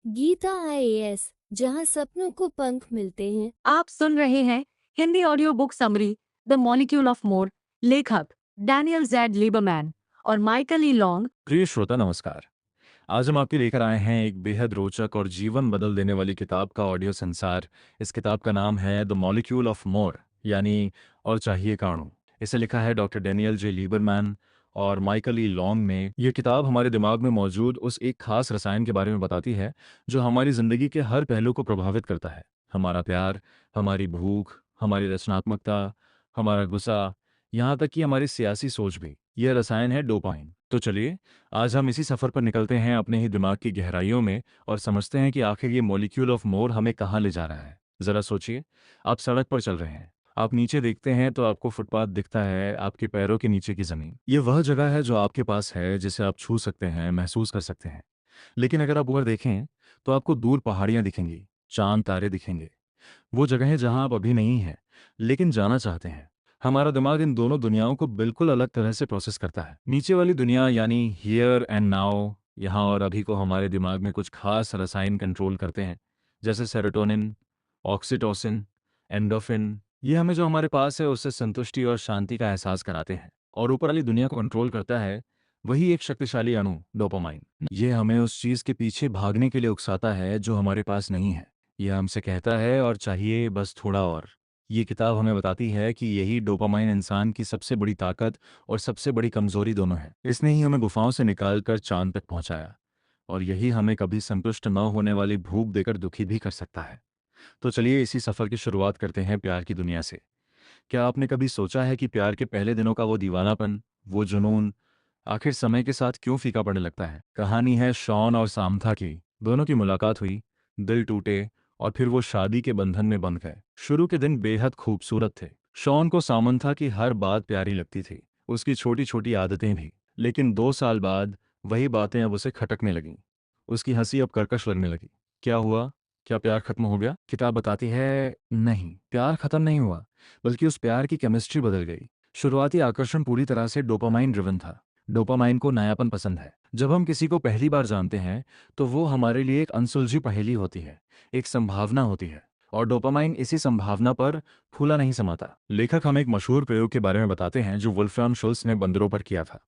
Gita IAS, जहां सपनों को पंख मिलते हैं। आप सुन रहे हैं Hindi audio book summary the molecule of more, लेखक डैनियल जेड लीबरमैन और माइकल ई लॉन्ग। प्रिय श्रोता नमस्कार। आज हम आपके लेकर आए हैं एक बेहद रोचक और जीवन बदल देने वाली किताब का ऑडियो संसार। इस किताब का नाम है द मॉलिक्यूल ऑफ मोर, यानी और चाहिए का अणु। इसे लिखा है डॉक्टर डेनियल जे लीबरमैन और माइकल ई लॉन्ग ने। यह किताब हमारे दिमाग में मौजूद उस एक खास रसायन के बारे में बताती है जो हमारी जिंदगी के हर पहलू को प्रभावित करता है। हमारा प्यार, हमारी भूख, हमारी रचनात्मकता, हमारा गुस्सा, यहाँ तक कि हमारी सियासी सोच भी। यह रसायन है डोपामाइन। तो चलिए आज हम इसी सफ़र पर निकलते हैं अपने ही दिमाग की गहराइयों में और समझते हैं कि आखिर ये मॉलिक्यूल ऑफ मोर हमें कहाँ ले जा रहा है। ज़रा सोचिए, आप सड़क पर चल रहे हैं, आप नीचे देखते हैं तो आपको फुटपाथ दिखता है, आपके पैरों के नीचे की ज़मीन। ये वह जगह है जो आपके पास है, जिसे आप छू सकते हैं, महसूस कर सकते हैं। लेकिन अगर आप ऊपर देखें तो आपको दूर पहाड़ियाँ दिखेंगी, चांद तारे दिखेंगे। वो जगहें जहाँ आप अभी नहीं हैं लेकिन जाना चाहते हैं। हमारा दिमाग इन दोनों दुनियाओं को बिल्कुल अलग तरह से प्रोसेस करता है। नीचे वाली दुनिया यानी हियर एंड नाउ, यहाँ और अभी को हमारे दिमाग में कुछ खास रसायन कंट्रोल करते हैं, जैसे सेरोटोनिन, ऑक्सीटोसिन, एंडोफिन। ये हमें जो हमारे पास है उससे संतुष्टि और शांति का एहसास कराते हैं। और ऊपर वाली दुनिया को कंट्रोल करता है वही एक शक्तिशाली अणु डोपामाइन। ये हमें उस चीज़ के पीछे भागने के लिए उकसाता है जो हमारे पास नहीं है। यह हमसे कहता है और चाहिए बस थोड़ा और। ये किताब हमें बताती है कि यही डोपामाइन इंसान की सबसे बड़ी ताकत और सबसे बड़ी कमजोरी दोनों है। इसने ही हमें गुफाओं से निकालकर चांद तक पहुंचाया और यही हमें कभी संतुष्ट न होने वाली भूख देकर दुखी भी कर सकता है। तो चलिए इसी सफ़र की शुरुआत करते हैं प्यार की दुनिया से। क्या आपने कभी सोचा है कि प्यार के पहले दिनों का वो दीवानापन, वो जुनून, आखिर समय के साथ क्यों फीका पड़ने लगता है? कहानी है शॉन और सामथा की। दोनों की मुलाकात हुई, दिल टूटे और फिर वो शादी के बंधन में बंध गए। शुरू के दिन बेहद खूबसूरत थे। शॉन को सामंथा की हर बात प्यारी लगती थी, उसकी छोटी छोटी आदतें भी। लेकिन 2 साल बाद वही बातें अब उसे खटकने लगीं। उसकी हंसी अब कर्कश लगने लगी। क्या हुआ? क्या प्यार खत्म हो गया? किताब बताती है नहीं, प्यार खत्म नहीं हुआ, बल्कि उस प्यार की केमिस्ट्री बदल गई। शुरुआती आकर्षण पूरी तरह से डोपामाइन ड्रिवन था। डोपामाइन को नयापन पसंद है। जब हम किसी को पहली बार जानते हैं तो वो हमारे लिए एक अनसुलझी पहेली होती है, एक संभावना होती है। और डोपामाइन इसी संभावना पर फूला नहीं समाता। लेखक हमें एक मशहूर प्रयोग के बारे में बताते हैं जो वुल्फ्राम शुल्स ने बंदरों पर किया था।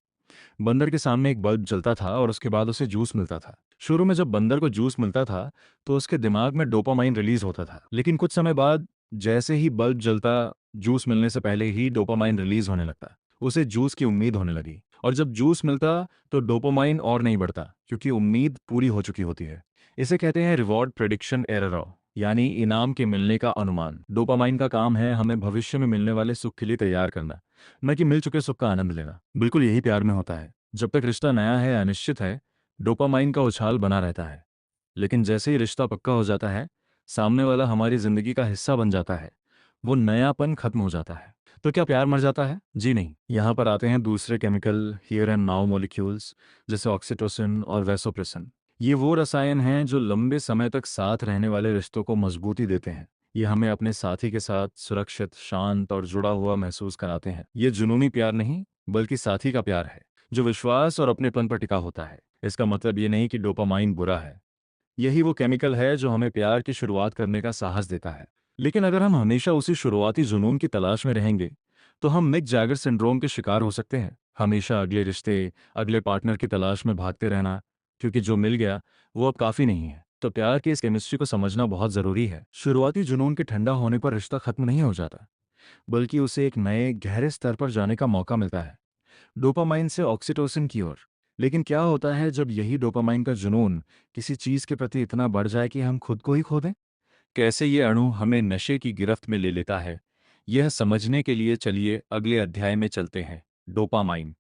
बंदर के सामने एक बल्ब जलता था और उसके बाद उसे जूस मिलता था। शुरू में जब बंदर को जूस मिलता था तो उसके दिमाग में डोपामाइन रिलीज होता था, लेकिन कुछ समय बाद जैसे ही बल्ब जलता, जूस मिलने से पहले ही डोपामाइन रिलीज होने लगता। उसे जूस की उम्मीद होने लगी और जब जूस मिलता तो डोपामाइन और नहीं बढ़ता क्योंकि उम्मीद पूरी हो चुकी होती है। इसे कहते हैं रिवॉर्ड प्रेडिक्शन एरर, यानी इनाम के मिलने का अनुमान। डोपामाइन का काम है हमें भविष्य में मिलने वाले सुख के लिए तैयार करना, न कि मिल चुके सुख का आनंद लेना। बिल्कुल यही प्यार में होता है। जब तक रिश्ता नया है, अनिश्चित है, डोपामाइन का उछाल बना रहता है। लेकिन जैसे ही रिश्ता पक्का हो जाता है, सामने वाला हमारी जिंदगी का हिस्सा बन जाता है, वो नयापन खत्म हो जाता है। तो क्या प्यार मर जाता है? जी नहीं। यहाँ पर आते हैं दूसरे chemical here and now molecules, जैसे ऑक्सीटोसिन और वैसोप्रेसिन। ये वो रसायन हैं जो लंबे समय तक साथ रहने वाले रिश्तों को मजबूती देते हैं। ये हमें अपने साथी के साथ सुरक्षित, शांत और जुड़ा हुआ महसूस कराते हैं। ये जुनूनी प्यार नहीं, बल्कि साथी का प्यार है जो विश्वास और अपनेपन पर टिका होता है। इसका मतलब ये नहीं कि डोपामाइन बुरा है। यही वो केमिकल है जो हमें प्यार की शुरुआत करने का साहस देता है। लेकिन अगर हम हमेशा उसी शुरुआती जुनून की तलाश में रहेंगे तो हम मिक जैगर सिंड्रोम के शिकार हो सकते हैं। हमेशा अगले रिश्ते, अगले पार्टनर की तलाश में भागते रहना, क्योंकि जो मिल गया वो अब काफ़ी नहीं है। तो प्यार की इस केमिस्ट्री को समझना बहुत ज़रूरी है। शुरुआती जुनून के ठंडा होने पर रिश्ता खत्म नहीं हो जाता, बल्कि उसे एक नए गहरे स्तर पर जाने का मौका मिलता है, डोपामाइन से ऑक्सीटोसिन की ओर। लेकिन क्या होता है जब यही डोपामाइन का जुनून किसी चीज़ के प्रति इतना बढ़ जाए कि हम खुद को ही खो दें? कैसे ये अणु हमें नशे की गिरफ्त में ले लेता है, यह समझने के लिए चलिए अगले अध्याय में चलते हैं। डोपामाइन,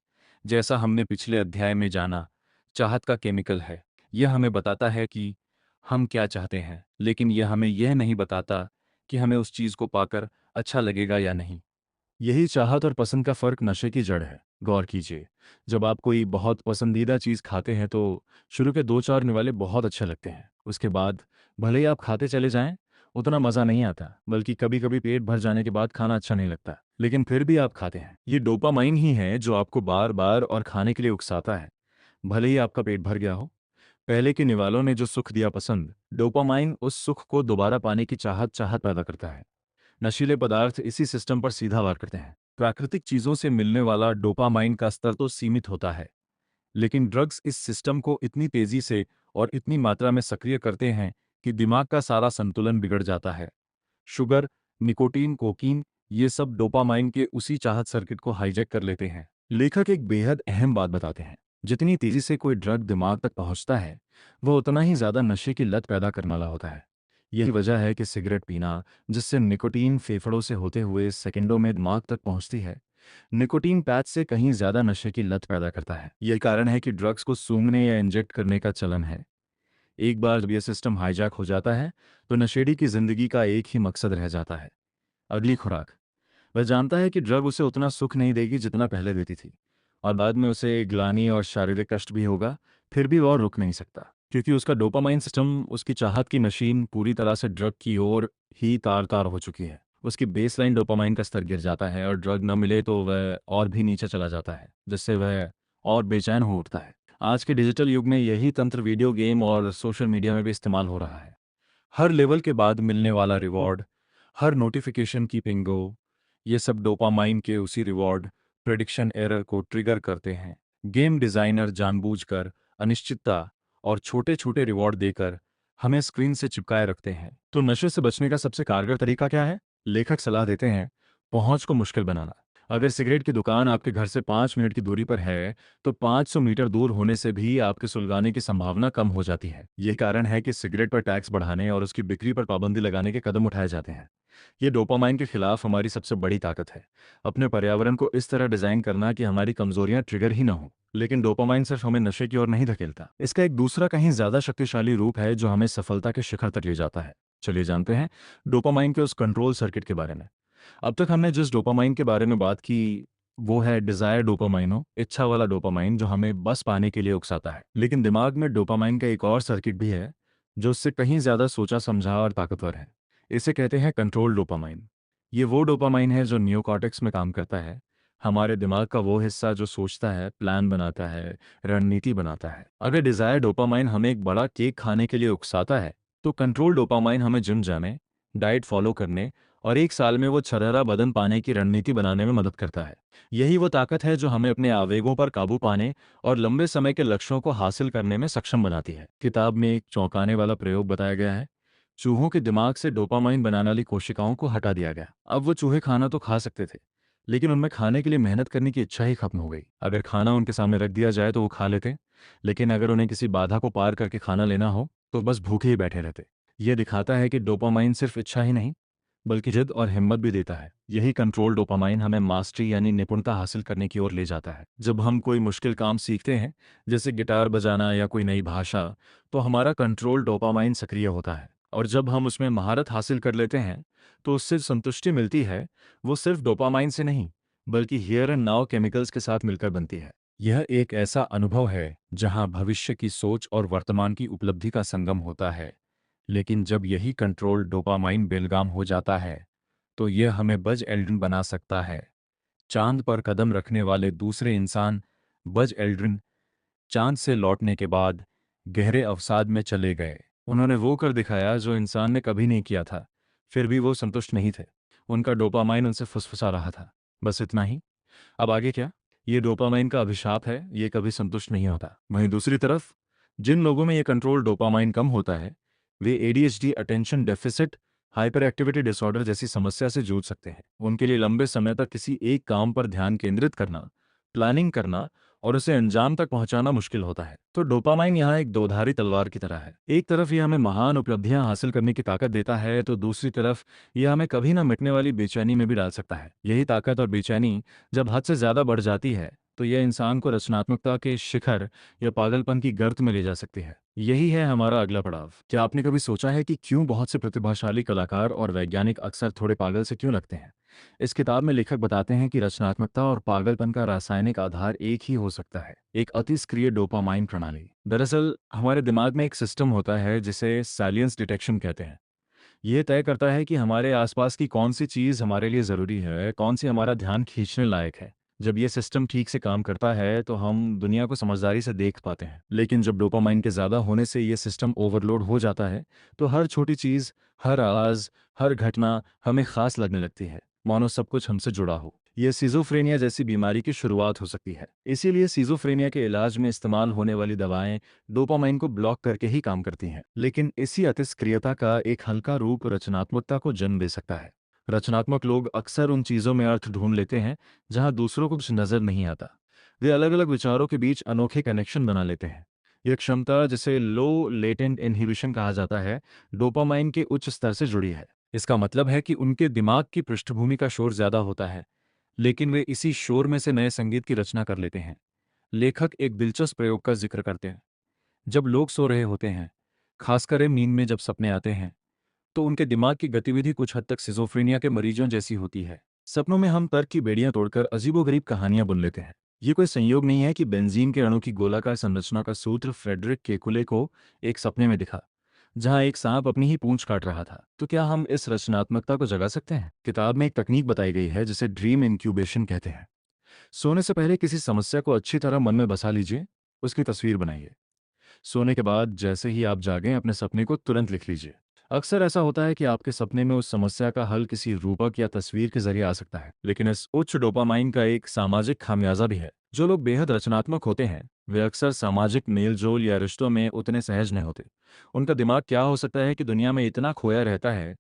जैसा हमने पिछले अध्याय में जाना, चाहत का केमिकल है। यह हमें बताता है कि हम क्या चाहते हैं, लेकिन यह हमें यह नहीं बताता कि हमें उस चीज़ को पाकर अच्छा लगेगा या नहीं। यही चाहत और पसंद का फ़र्क नशे की जड़ है। गौर कीजिए, जब आप कोई बहुत पसंदीदा चीज़ खाते हैं तो शुरू के 2-4 निवाले बहुत अच्छे लगते हैं। उसके बाद भले ही आप खाते चले जाएं, उतना मज़ा नहीं आता, बल्कि कभी-कभी पेट भर जाने के बाद खाना अच्छा नहीं लगता, लेकिन फिर भी आप खाते हैं। ये डोपामाइन ही है जो आपको बार-बार और खाने के लिए उकसाता है, भले ही आपका पेट भर गया हो। पहले के निवालों ने जो सुख दिया पसंद, डोपामाइन उस सुख को दोबारा पाने की चाहत चाहत पैदा करता है। नशीले पदार्थ इसी सिस्टम पर सीधा वार करते हैं। प्राकृतिक चीजों से मिलने वाला डोपामाइन का स्तर तो सीमित होता है, लेकिन ड्रग्स इस सिस्टम को इतनी तेजी से और इतनी मात्रा में सक्रिय करते हैं कि दिमाग का सारा संतुलन बिगड़ जाता है। शुगर, निकोटीन, कोकीन, ये सब डोपामाइन के उसी चाहत सर्किट को हाईजैक कर लेते हैं। लेखक एक बेहद अहम बात बताते हैं, जितनी तेजी से कोई ड्रग दिमाग तक पहुंचता है, वह उतना ही ज्यादा नशे की लत पैदा करने वाला होता है। यही वजह है कि सिगरेट पीना, जिससे निकोटीन फेफड़ों से होते हुए सेकंडों में दिमाग तक पहुंचती है, निकोटीन पैच से कहीं ज्यादा नशे की लत पैदा करता है। यही कारण है कि ड्रग्स को सूंघने या इंजेक्ट करने का चलन है। एक बार जब यह सिस्टम हाईजैक हो जाता है, तो नशेड़ी की जिंदगी का एक ही मकसद रह जाता है, अगली खुराक। वह जानता है कि ड्रग उसे उतना सुख नहीं देगी जितना पहले देती थी, और बाद में उसे ग्लानि और शारीरिक कष्ट भी होगा, फिर भी वह रुक नहीं सकता, क्योंकि उसका डोपामाइन सिस्टम, उसकी चाहत की मशीन पूरी तरह से ड्रग की ओर ही तार तार हो चुकी है। उसकी बेसलाइन डोपामाइन का स्तर गिर जाता है और ड्रग न मिले तो वह और भी नीचे चला जाता है, जिससे वह और बेचैन हो उठता है। आज के डिजिटल युग में यही तंत्र वीडियो गेम और सोशल मीडिया में भी इस्तेमाल हो रहा है। हर लेवल के बाद मिलने वाला रिवॉर्ड, हर नोटिफिकेशन की पिंगो, ये सब डोपामाइन के उसी रिवॉर्ड प्रेडिक्शन एरर को ट्रिगर करते हैं। गेम डिजाइनर जानबूझकर अनिश्चितता और छोटे छोटे रिवॉर्ड देकर हमें स्क्रीन से चिपकाए रखते हैं। तो नशे से बचने का सबसे कारगर तरीका क्या है? लेखक सलाह देते हैं, पहुंच को मुश्किल बनाना। अगर सिगरेट की दुकान आपके घर से 5 मिनट की दूरी पर है, तो 500 मीटर दूर होने से भी आपके सुलगाने की संभावना कम हो जाती है। यह कारण है कि सिगरेट पर टैक्स बढ़ाने और उसकी बिक्री पर पाबंदी लगाने के कदम उठाए जाते हैं। ये डोपामाइन के खिलाफ हमारी सबसे बड़ी ताकत है, अपने पर्यावरण को इस तरह डिजाइन करना कि हमारी कमजोरियां ट्रिगर ही न हो। लेकिन डोपामाइन सिर्फ हमें नशे की ओर नहीं धकेलता। इसका एक दूसरा कहीं ज्यादा शक्तिशाली रूप है जो हमें सफलता के शिखर तक ले जाता है। चलिए जानते हैं डोपामाइन के उस कंट्रोल सर्किट के बारे में। अब तक हमने जिस डोपामाइन के बारे में बात की, वो है डिजायर डोपामाइनो, इच्छा वाला डोपामाइन जो हमें बस पाने के लिए उकसाता है। लेकिन दिमाग में डोपामाइन का एक और सर्किट भी है जो उससे कहीं ज्यादा सोचा समझा और ताकतवर है। इसे कहते हैं कंट्रोल डोपामाइन। ये वो डोपामाइन है जो नियोकॉर्टेक्स में काम करता है, हमारे दिमाग का वो हिस्सा जो सोचता है, प्लान बनाता है, रणनीति बनाता है। अगर डिजायर डोपामाइन हमें एक बड़ा केक खाने के लिए उकसाता है, तो कंट्रोल डोपामाइन हमें जिम जाने, डाइट फॉलो करने और 1 साल में वो छरहरा बदन पाने की रणनीति बनाने में मदद करता है। यही वो ताकत है जो हमें अपने आवेगों पर काबू पाने और लंबे समय के लक्ष्यों को हासिल करने में सक्षम बनाती है। किताब में एक चौंकाने वाला प्रयोग बताया गया है। चूहों के दिमाग से डोपामाइन बनाने वाली कोशिकाओं को हटा दिया गया। अब वो चूहे खाना तो खा सकते थे, लेकिन उनमें खाने के लिए मेहनत करने की इच्छा ही खत्म हो गई। अगर खाना उनके सामने रख दिया जाए तो वो खा लेते, लेकिन अगर उन्हें किसी बाधा को पार करके खाना लेना हो तो बस भूखे ही बैठे रहते। यह दिखाता है कि डोपामाइन सिर्फ इच्छा ही नहीं, बल्कि जिद और हिम्मत भी देता है। यही कंट्रोल डोपामाइन हमें मास्टरी यानी निपुणता हासिल करने की ओर ले जाता है। जब हम कोई मुश्किल काम सीखते हैं, जैसे गिटार बजाना या कोई नई भाषा, तो हमारा कंट्रोल डोपामाइन सक्रिय होता है, और जब हम उसमें महारत हासिल कर लेते हैं तो उससे संतुष्टि मिलती है। वो सिर्फ डोपामाइन से नहीं, बल्कि हियर एंड नाउ केमिकल्स के साथ मिलकर बनती है। यह एक ऐसा अनुभव है जहां भविष्य की सोच और वर्तमान की उपलब्धि का संगम होता है। लेकिन जब यही कंट्रोल डोपामाइन बेलगाम हो जाता है, तो यह हमें बज एल्ड्रिन बना सकता है। चांद पर कदम रखने वाले दूसरे इंसान बज एल्ड्रिन चांद से लौटने के बाद गहरे अवसाद में चले गए। उन्होंने वो कर दिखाया जो इंसान ने कभी नहीं किया था। फिर भी वो संतुष्ट नहीं थे। उनका डोपामाइन उनसे फुसफुसा रहा था, बस इतना ही। अब आगे क्या? ये डोपामाइन का अभिशाप है, ये कभी संतुष्ट नहीं होता। वहीं दूसरी तरफ जिन लोगों में ये कंट्रोल डोपामाइन कम होता है, वे ADHD, attention deficit hyper activity disorder जैसी समस्या से जूझ सकते हैं। उनके लिए लंबे समय तक किसी एक काम पर ध्यान केंद्रित करना, प्लानिंग करना और उसे अंजाम तक पहुंचाना मुश्किल होता है। तो डोपामाइन यहाँ एक दोधारी तलवार की तरह है। एक तरफ यह हमें महान उपलब्धियां हासिल करने की ताकत देता है, तो दूसरी तरफ यह हमें कभी न मिटने वाली बेचैनी में भी डाल सकता है। यही ताकत और बेचैनी जब हद से ज्यादा बढ़ जाती है, तो यह इंसान को रचनात्मकता के शिखर या पागलपन की गर्त में ले जा सकती है। यही है हमारा अगला पड़ाव। क्या आपने कभी सोचा है कि क्यों बहुत से प्रतिभाशाली कलाकार और वैज्ञानिक अक्सर थोड़े पागल से क्यों लगते हैं? इस किताब में लेखक बताते हैं कि रचनात्मकता और पागलपन का रासायनिक आधार एक ही हो सकता है, एक अतिस्क्रिय डोपामाइन प्रणाली। दरअसल हमारे दिमाग में एक सिस्टम होता है जिसे सैलियंस डिटेक्शन कहते हैं। यह तय करता है कि हमारे आसपास की कौन सी चीज हमारे लिए जरूरी है, कौन सी हमारा ध्यान खींचने लायक है। जब ये सिस्टम ठीक से काम करता है तो हम दुनिया को समझदारी से देख पाते हैं, लेकिन जब डोपामाइन के ज़्यादा होने से ये सिस्टम ओवरलोड हो जाता है तो हर छोटी चीज़, हर आवाज़, हर घटना हमें खास लगने लगती है, मानो सब कुछ हमसे जुड़ा हो। ये सिजोफ्रेनिया जैसी बीमारी की शुरुआत हो सकती है। इसीलिए सिजोफ्रेनिया के इलाज में इस्तेमाल होने वाली दवाएं डोपामाइन को ब्लॉक करके ही काम करती हैं। लेकिन इसी अतिस्क्रियता का एक हल्का रूप रचनात्मकता को जन्म दे सकता है। रचनात्मक लोग अक्सर उन चीज़ों में अर्थ ढूंढ लेते हैं जहां दूसरों को कुछ नज़र नहीं आता। वे अलग अलग विचारों के बीच अनोखे कनेक्शन बना लेते हैं। यह क्षमता, जिसे लो लेटेंट इनहिबिशन कहा जाता है, डोपामाइन के उच्च स्तर से जुड़ी है। इसका मतलब है कि उनके दिमाग की पृष्ठभूमि का शोर ज़्यादा होता है, लेकिन वे इसी शोर में से नए संगीत की रचना कर लेते हैं। लेखक एक दिलचस्प प्रयोग का जिक्र करते हैं। जब लोग सो रहे होते हैं, खासकर नींद में जब सपने आते हैं, तो उनके दिमाग की गतिविधि कुछ हद तक सिजोफ्रेनिया के मरीजों जैसी होती है। सपनों में हम तर्क की बेड़ियां तोड़कर अजीबोगरीब कहानियां बुन लेते हैं। ये कोई संयोग नहीं है कि बेंजीन के अणु की गोलाकार संरचना का सूत्र फ्रेडरिक केकुले को एक सपने में दिखा, जहां एक सांप अपनी ही पूंछ काट रहा था। तो क्या हम इस रचनात्मकता को जगा सकते हैं? किताब में एक तकनीक बताई गई है जिसे ड्रीम इंक्यूबेशन कहते हैं। सोने से पहले किसी समस्या को अच्छी तरह मन में बसा लीजिए, उसकी तस्वीर बनाइए। सोने के बाद जैसे ही आप जागें, अपने सपने को तुरंत लिख लीजिए। अक्सर ऐसा होता है कि आपके सपने में उस समस्या का हल किसी रूपक या तस्वीर के जरिए आ सकता है, लेकिन इस उच्च डोपामाइन का एक सामाजिक खामियाजा भी है। जो लोग बेहद रचनात्मक होते हैं वे अक्सर सामाजिक मेलजोल या रिश्तों में उतने सहज नहीं होते। उनका दिमाग क्या हो सकता है कि दुनिया में इतना खोया रहता है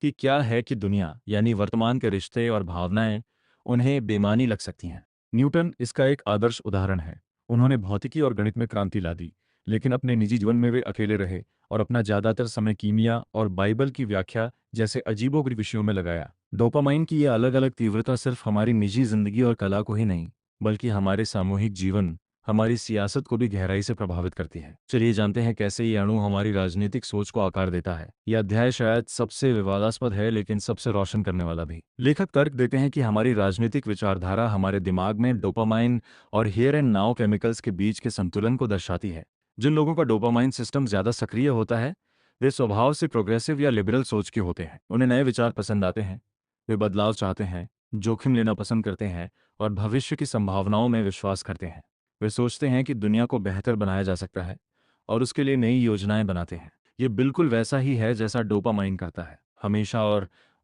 कि क्या है कि दुनिया यानी वर्तमान के रिश्ते और भावनाएं उन्हें बेमानी लग सकती हैं। न्यूटन इसका एक आदर्श उदाहरण है। उन्होंने भौतिकी और गणित में क्रांति ला दी, लेकिन अपने निजी जीवन में वे अकेले रहे और अपना ज़्यादातर समय कीमिया और बाइबल की व्याख्या जैसे अजीबोगरीब विषयों में लगाया। डोपामाइन की यह अलग अलग तीव्रता सिर्फ हमारी निजी जिंदगी और कला को ही नहीं, बल्कि हमारे सामूहिक जीवन, हमारी सियासत को भी गहराई से प्रभावित करती है। चलिए जानते हैं कैसे ये अणु हमारी राजनीतिक सोच को आकार देता है। यह अध्याय शायद सबसे विवादास्पद है, लेकिन सबसे रोशन करने वाला भी। लेखक तर्क देते हैं कि हमारी राजनीतिक विचारधारा हमारे दिमाग में डोपामाइन और हियर एंड नाउ केमिकल्स के बीच के संतुलन को दर्शाती है। जिन लोगों का डोपामाइन सिस्टम ज्यादा सक्रिय होता है वे स्वभाव से प्रोग्रेसिव या लिबरल सोच के होते हैं। उन्हें नए विचार पसंद आते हैं, वे बदलाव चाहते हैं, जोखिम लेना पसंद करते हैं और भविष्य की संभावनाओं में विश्वास करते हैं। वे सोचते हैं कि दुनिया को बेहतर बनाया जा सकता है और उसके लिए नई योजनाएं बनाते हैं। ये बिल्कुल वैसा ही है जैसा डोपामाइन करता है, हमेशा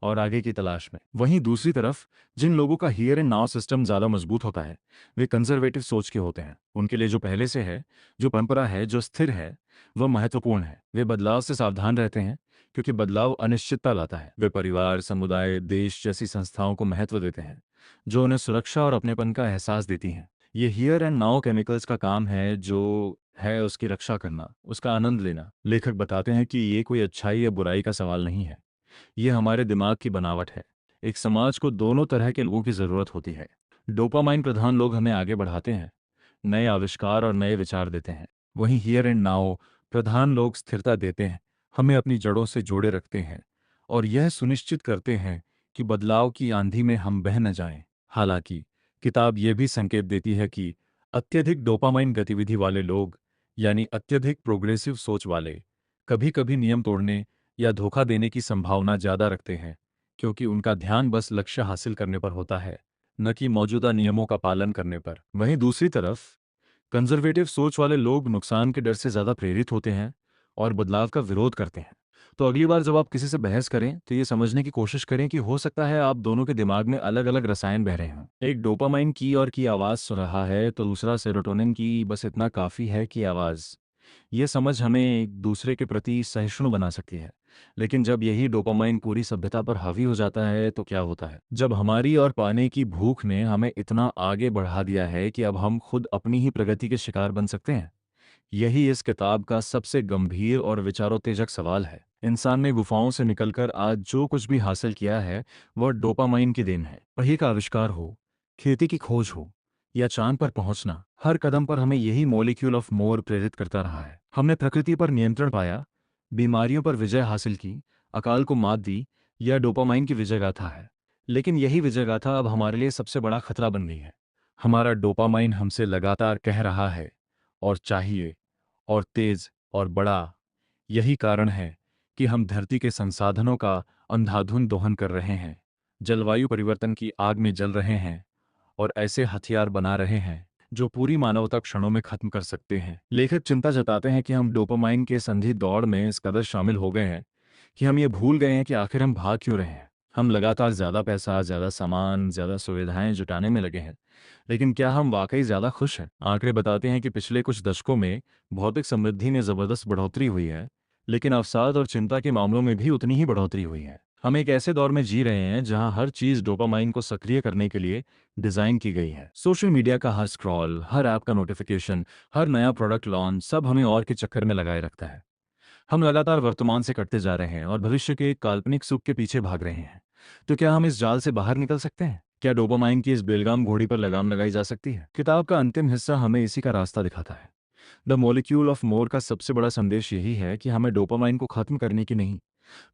और आगे की तलाश में। वहीं दूसरी तरफ जिन लोगों का हियर एंड नाउ सिस्टम ज़्यादा मजबूत होता है वे कंजर्वेटिव सोच के होते हैं। उनके लिए जो पहले से है, जो परंपरा है, जो स्थिर है, वह महत्वपूर्ण है। वे बदलाव से सावधान रहते हैं क्योंकि बदलाव अनिश्चितता लाता है। वे परिवार, समुदाय, देश जैसी संस्थाओं को महत्व देते हैं जो उन्हें सुरक्षा और अपनेपन का एहसास देती हैं। ये हियर एंड नाउ केमिकल्स का काम है जो है उसकी रक्षा करना, उसका आनंद लेना। लेखक बताते हैं कि ये कोई अच्छाई या बुराई का सवाल नहीं है, ये हमारे दिमाग की बनावट है। एक समाज को दोनों तरह के लोगों की ज़रूरत होती है। डोपामाइन प्रधान लोग हमें आगे बढ़ाते हैं, नए आविष्कार और नए विचार देते हैं। वहीं हियर एंड नाउ प्रधान लोग स्थिरता देते हैं, हमें अपनी जड़ों से जोड़े रखते हैं और यह सुनिश्चित करते हैं कि बदलाव की आंधी में हम बह न जाएं। हालांकि किताब यह भी संकेत देती है कि अत्यधिक डोपामाइन गतिविधि वाले लोग, यानी अत्यधिक प्रोग्रेसिव सोच वाले, कभी कभी नियम तोड़ने या धोखा देने की संभावना ज़्यादा रखते हैं, क्योंकि उनका ध्यान बस लक्ष्य हासिल करने पर होता है, न कि मौजूदा नियमों का पालन करने पर। वहीं दूसरी तरफ कंजर्वेटिव सोच वाले लोग नुकसान के डर से ज़्यादा प्रेरित होते हैं और बदलाव का विरोध करते हैं। तो अगली बार जब आप किसी से बहस करें तो ये समझने की कोशिश करें कि हो सकता है आप दोनों के दिमाग में अलग अलग रसायन बह रहे हों। एक डोपामाइन की और की आवाज़ सुन रहा है तो दूसरा सेरोटोनिन की। बस इतना काफ़ी है कि आवाज़। ये समझ हमें एक दूसरे के प्रति सहिष्णु बना सकती है। लेकिन जब यही डोपामाइन पूरी सभ्यता पर हावी हो जाता है तो क्या होता है? जब हमारी और पाने की भूख ने हमें इतना आगे बढ़ा दिया है कि अब हम खुद अपनी ही प्रगति के शिकार बन सकते हैं। यही इस किताब का सबसे गंभीर और विचारोत्तेजक सवाल है। इंसान ने गुफाओं से निकलकर आज जो कुछ भी हासिल किया है वह डोपामाइन की देन है। पहिए का आविष्कार हो, खेती की खोज हो या चांद पर पहुंचना, हर कदम पर हमें यही मॉलिक्यूल ऑफ मोर प्रेरित करता रहा है। हमने प्रकृति पर नियंत्रण पाया, बीमारियों पर विजय हासिल की, अकाल को मात दी। यह डोपामाइन की विजय गाथा है। लेकिन यही विजय गाथा अब हमारे लिए सबसे बड़ा खतरा बन गई है। हमारा डोपामाइन हमसे लगातार कह रहा है और चाहिए और तेज और बड़ा। यही कारण है कि हम धरती के संसाधनों का अंधाधुंध दोहन कर रहे हैं, जलवायु परिवर्तन की आग में जल रहे हैं और ऐसे हथियार बना रहे हैं जो पूरी मानवता क्षणों में खत्म कर सकते हैं। लेखक चिंता जताते हैं कि हम डोपामाइन के संधि दौड़ में इस कदर शामिल हो गए हैं कि हम ये भूल गए हैं कि आखिर हम भाग क्यों रहे हैं। हम लगातार ज़्यादा पैसा, ज़्यादा सामान, ज़्यादा सुविधाएं जुटाने में लगे हैं, लेकिन क्या हम वाकई ज़्यादा खुश हैं? आंकड़े बताते हैं कि पिछले कुछ दशकों में भौतिक समृद्धि में ज़बरदस्त बढ़ोतरी हुई है, लेकिन अवसाद और चिंता के मामलों में भी उतनी ही बढ़ोतरी हुई है। हम एक ऐसे दौर में जी रहे हैं जहां हर चीज़ डोपामाइन को सक्रिय करने के लिए डिज़ाइन की गई है। सोशल मीडिया का हर स्क्रॉल, हर ऐप का नोटिफिकेशन, हर नया प्रोडक्ट लॉन्च, सब हमें और के चक्कर में लगाए रखता है। हम लगातार वर्तमान से कटते जा रहे हैं और भविष्य के एक काल्पनिक सुख के पीछे भाग रहे हैं। तो क्या हम इस जाल से बाहर निकल सकते हैं? क्या डोपामाइन की इस बेलगाम घोड़ी पर लगाम लगाई जा सकती है? किताब का अंतिम हिस्सा हमें इसी का रास्ता दिखाता है। द मॉलिक्यूल ऑफ मोर का सबसे बड़ा संदेश यही है कि हमें डोपामाइन को खत्म करने की नहीं,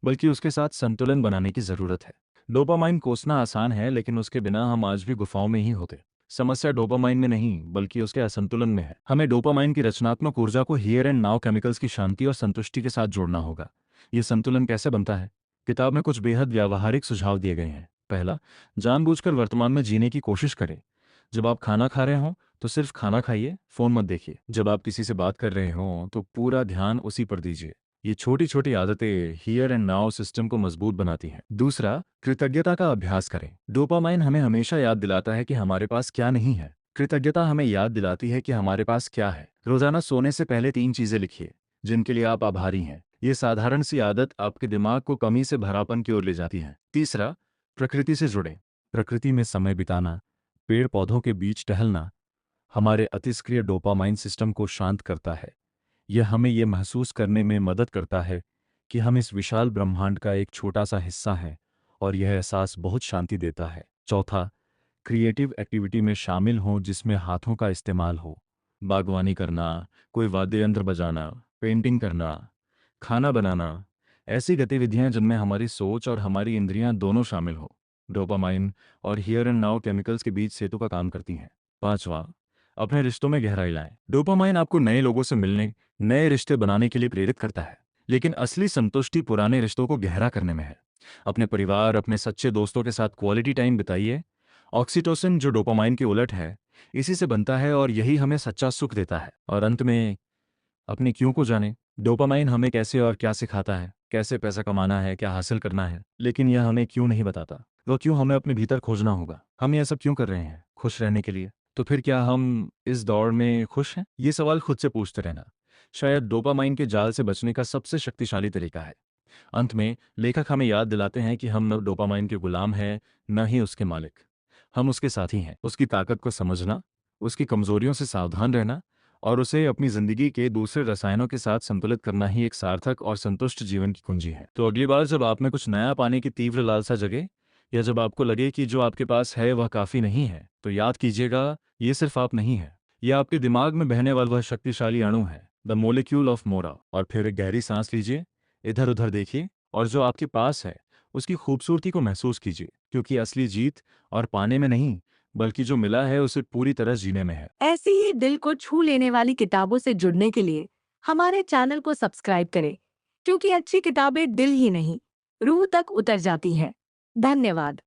बल्कि उसके साथ संतुलन बनाने की जरूरत है। डोपामाइन कोसना आसान है, लेकिन उसके बिना हम आज भी गुफाओं में ही होते। समस्या डोपामाइन में नहीं, बल्कि उसके असंतुलन में है। हमें डोपामाइन की रचनात्मक ऊर्जा को हियर एंड नाउ केमिकल्स की शांति और संतुष्टि के साथ जोड़ना होगा। ये संतुलन कैसे बनता है? किताब में कुछ बेहद व्यावहारिक सुझाव दिए गए हैं। पहला, जानबूझकर वर्तमान में जीने की कोशिश करें। जब आप खाना खा रहे हों तो सिर्फ खाना खाइए, फोन मत देखिए। जब आप किसी से बात कर रहे हों तो पूरा ध्यान उसी पर दीजिए। ये छोटी छोटी आदतें हियर एंड नाउ सिस्टम को मजबूत बनाती हैं। दूसरा, कृतज्ञता का अभ्यास करें। डोपामाइन हमें हमेशा याद दिलाता है कि हमारे पास क्या नहीं है। कृतज्ञता हमें याद दिलाती है कि हमारे पास क्या है। रोजाना सोने से पहले 3 चीजें लिखिए जिनके लिए आप आभारी हैं। ये साधारण सी आदत आपके दिमाग को कमी से भरापन की ओर ले जाती है। तीसरा, प्रकृति से जुड़ें। प्रकृति में समय बिताना, पेड़ पौधों के बीच टहलना हमारे अतिसक्रिय डोपामाइन सिस्टम को शांत करता है। यह हमें यह महसूस करने में मदद करता है कि हम इस विशाल ब्रह्मांड का एक छोटा सा हिस्सा हैं, और यह एहसास बहुत शांति देता है। चौथा, क्रिएटिव एक्टिविटी में शामिल हों जिसमें हाथों का इस्तेमाल हो। बागवानी करना, कोई वाद्य यंत्र बजाना, पेंटिंग करना, खाना बनाना, ऐसी गतिविधियां जिनमें हमारी सोच और हमारी इंद्रियां दोनों शामिल हो, डोपामाइन और हियर एंड नाउ केमिकल्स के बीच सेतु का काम करती हैं। पांचवा, अपने रिश्तों में गहराई लाएं। डोपामाइन आपको नए लोगों से मिलने, नए रिश्ते बनाने के लिए प्रेरित करता है, लेकिन असली संतुष्टि पुराने रिश्तों को गहरा करने में है। अपने परिवार, अपने सच्चे दोस्तों के साथ क्वालिटी टाइम बिताइए। ऑक्सीटोसिन, जो डोपामाइन के उलट है, इसी से बनता है और यही हमें सच्चा सुख देता है। और अंत में, अपने क्यों को जानें। डोपामाइन हमें कैसे और क्या सिखाता है, कैसे पैसा कमाना है, क्या हासिल करना है, लेकिन यह हमें क्यों नहीं बताता। वो क्यों हमें अपने भीतर खोजना होगा। हम यह सब क्यों कर रहे हैं? खुश रहने के लिए। तो फिर क्या हम इस दौड़ में खुश हैं? ये सवाल खुद से पूछते रहना शायद डोपामाइन के जाल से बचने का सबसे शक्तिशाली तरीका है। अंत में लेखक हमें याद दिलाते हैं कि हम न डोपामाइन के गुलाम हैं, न ही उसके मालिक। हम उसके साथी हैं। उसकी ताकत को समझना, उसकी कमजोरियों से सावधान रहना और उसे अपनी जिंदगी के दूसरे रसायनों के साथ संतुलित करना ही एक सार्थक और संतुष्ट जीवन की कुंजी है। तो अगली बार जब आप में कुछ नया पाने की तीव्र लालसा जगे, या जब आपको लगे कि जो आपके पास है वह काफी नहीं है, तो याद कीजिएगा, ये सिर्फ आप नहीं है। यह आपके दिमाग में बहने वाला वह शक्तिशाली अणु है, द मोलिक्यूल ऑफ मोरा। और फिर एक गहरी सांस लीजिए, इधर उधर देखिए और जो आपके पास है उसकी खूबसूरती को महसूस कीजिए, क्योंकि असली जीत और पाने में नहीं, बल्कि जो मिला है उसे पूरी तरह जीने में है। ऐसी ही दिल को छू लेने वाली किताबों से जुड़ने के लिए हमारे चैनल को सब्सक्राइब करें, क्योंकि अच्छी किताबें दिल ही नहीं, रूह तक उतर जाती हैं। धन्यवाद।